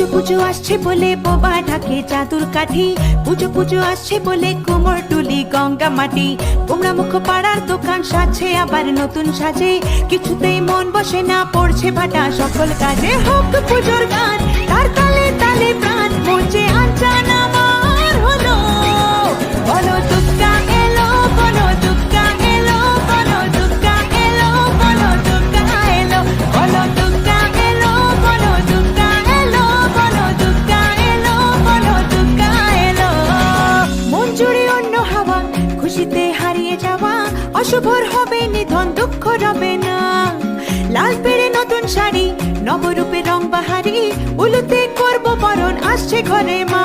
পুজো পুজো আসছে বলে বোবা ঢাকে চাদুর কাঠি, পুজো পুজো আসছে বলে কুমোর টুলি গঙ্গা মাটি, কুমড়া মুখ পাড়ার দোকান সাজছে আবার নতুন সাজে, কিছুতেই মন বসে না পড়ছে ভাটা সকল কাজে। হোক পুজোর গান তার তালে তালে প্রাণ মঞ্চে আনচান আমার হলো, বলো দুর্গা এলো, বলো দুর্গা এলো, বলো দুর্গা এলো, বলো দুর্গা এলো, বলো দুর্গা এলো, বলো দুর্গা এলো, বলো দুর্গা এলো, বলো দুর্গা এলো। মন জুড়ে অন্য হাওয়া, খুশিতে হারিয়ে যাওয়া, অশুভর হবে নিধন, দুঃখ রবে না। লাল পেড়ে নতুন শাড়ি, নবরূপে রং বাহারি, উলুতে করবো বরণ, আসছে ঘরে মা।